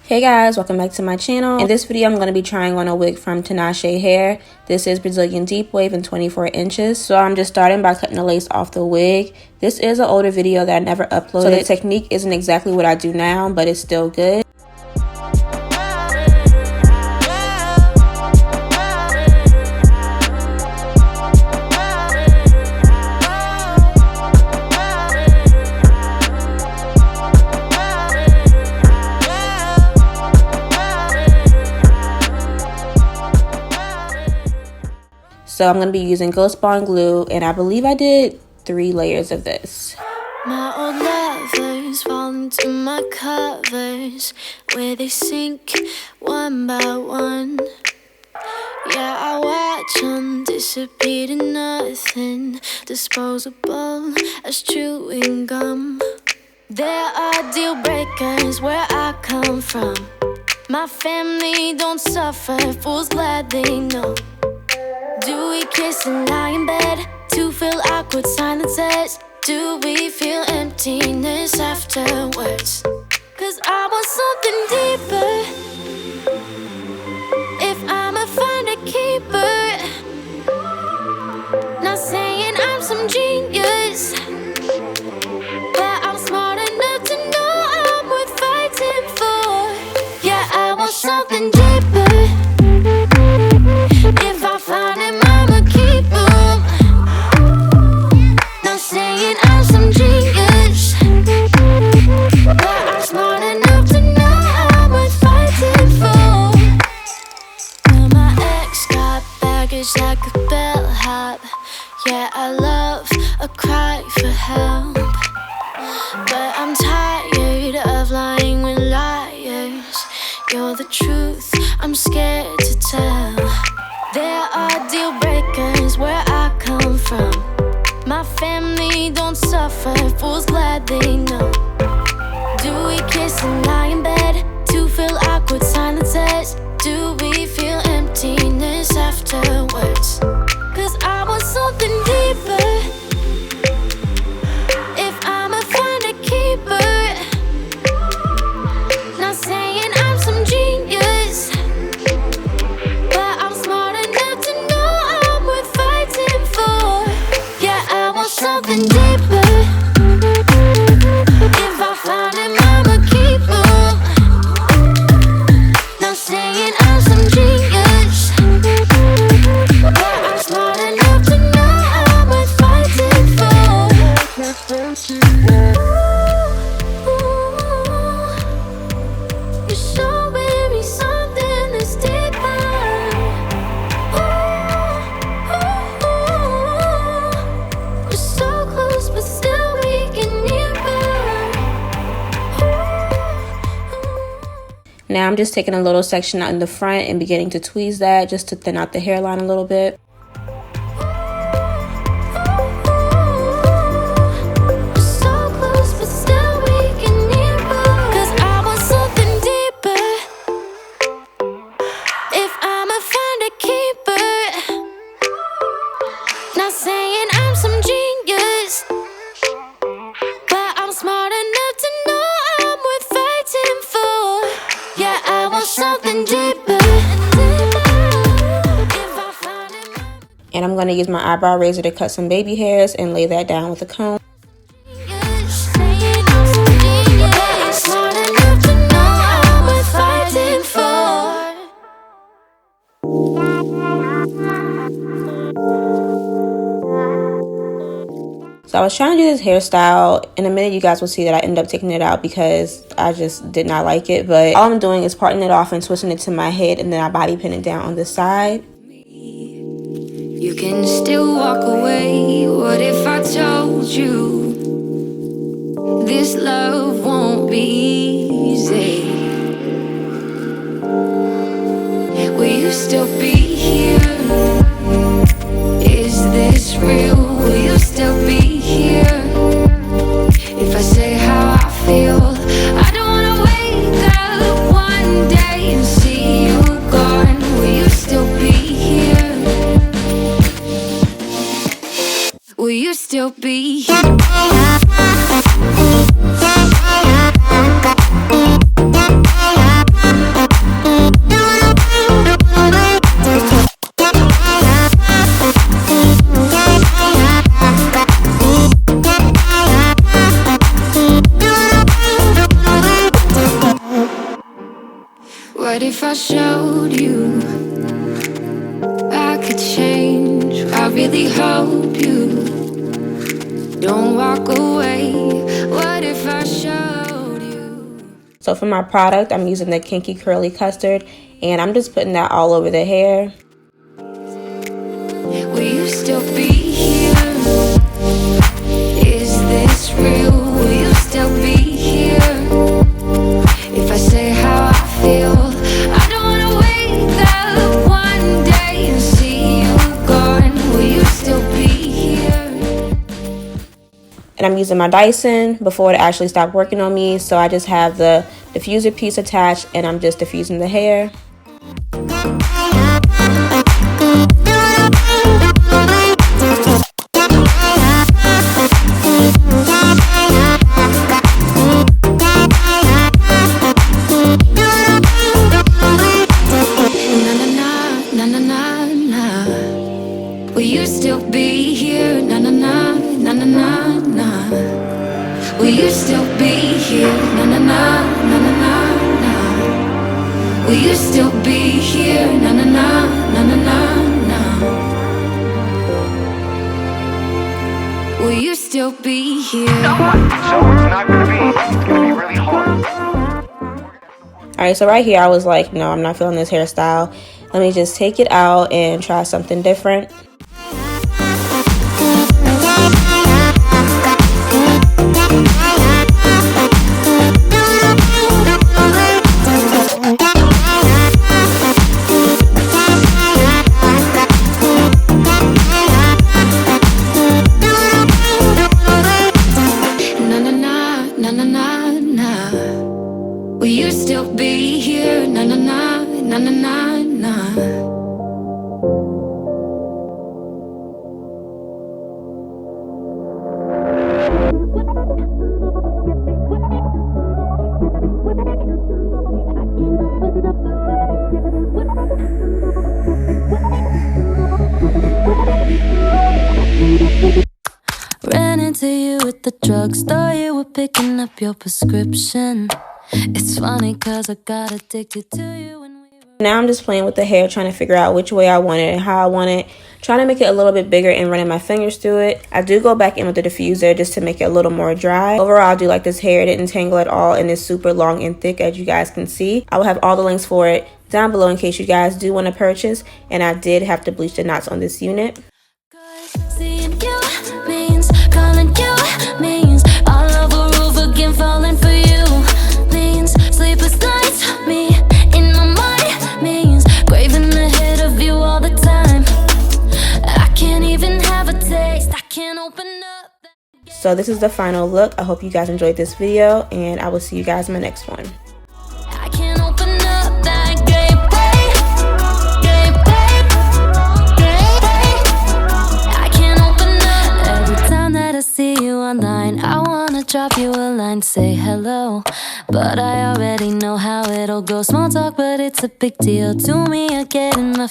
Hey guys, welcome back to my channel. In this video, I'm going to be trying on a wig from Tinashe hair. This is Brazilian deep wave in 24 inches. So I'm just starting by cutting the lace off the wig. This is an older video that I never uploaded. So the technique isn't exactly what I do now, but it's still good. So I'm going to be using Ghost Bond glue, and I believe I did 3 layers of this. My old lovers fall into my covers, where they sink one by one. Yeah, I watch them disappear to nothing, disposable as chewing gum. There are deal breakers where I come from. My family don't suffer, fools glad they know. Do we kiss and lie in bed to fill awkward silences? Do we feel emptiness afterwards? 'Cause I want something deeper. If I'ma find a keeper, not saying I'm some genius, but I'm smart enough to know I'm worth fighting for. Yeah, I want something deeper. If I find him, I'ma keep him. Not saying I'm some genius, but I'm smart enough to know I'm worth fighting for. Well, my ex got baggage like a bellhop. Yeah, I love a cry for help, but I'm tired of lying with liars. You're the truth, I'm scared to tell. There are deal breakers where I come from. My family don't suffer, fools glad they know. Do we kiss and lie in bed to fill awkward silences? Do we feel emptiness afterwards? 'Cause I want something deeper. If I'ma find a keeper, not saying I'm some genius, but I'm smart enough to know I'm worth fighting for. Yeah, I want something deeper. If I find him, I'ma keep him. Not saying I'm some genius, but I'm smart enough to know I'm worth fighting for. You're showing me something that's deeper. We're so close, but still we get nearer. Now I'm just taking a little section out in the front and beginning to tweeze that just to thin out the hairline a little bit. We're so close, but still we get nearer. 'Cause I want something deeper. If I'ma find a keeper, not saying I'm some genius, but I'm smart enough to know I'm worth fighting for. Yeah, I want something deeper. If I find it, And I'm going to use my eyebrow razor to cut some baby hairs and lay that down with a comb. saying I'm some genius, smart enough to know I'm worth fighting for. So I was trying to do this hairstyle. In a minute, you guys will see that I end up taking it out because I just did not like it. But all I'm doing is parting it off and twisting it to my head, and then I body pin it down on the side. You can still walk away. What if I told you this love won't be easy? Will you still be here? Is this real? Will you still be here? If I say how I feel, I don't wanna wake up one day and see you gone. Will you still be here? Will you still be here? What if I showed you I could change? I really hope you don't walk away. What if I showed you? So for my product, I'm using the Kinky Curly Custard, and I'm just putting that all over the hair. Will you still be here? Is this real? Will you still be here? If I say how I feel, I don't wanna wake up one day and see you gone. Will you still be here? And I'm using my Dyson before it actually stopped working on me, so I just have the diffuser piece attached and I'm just diffusing the hair. Will you still be here? Na na na, na na na na. Will you still be here? Na na na, na na na na. Will you still be here? Na na na, na na na na. Will you still be here? So it's not gonna be really hard. Alright, so right here I was like, no, I'm not feeling this hairstyle. Let me just take it out and try something different. Will you still be here? Na na na, na na na na. Ran into you at the drugstore, you were picking up your prescription. It's funny cause I got addicted to you when we were... Now I'm just playing with the hair, trying to figure out which way I want it and how I want it. Trying to make it a little bit bigger and running my fingers through it. I do go back in with the diffuser just to make it a little more dry. Overall, I do like this hair. It didn't tangle at all and it's super long and thick, as you guys can see. I will have all the links for it down below in case you guys do want to purchase. And I did have to bleach the knots on this unit. Seeing you means calling you means all over roof again, falling for you means sleepless nights me in my mind means craving the hit of you all the time. I can't even have a taste. I can't open up. So this is the final look. I hope you guys enjoyed this video and I will see you guys in my next one. I can't open up that online. I wanna drop you a line, say hello, but I already know how it'll go. Small talk, but it's a big deal to me. I get in my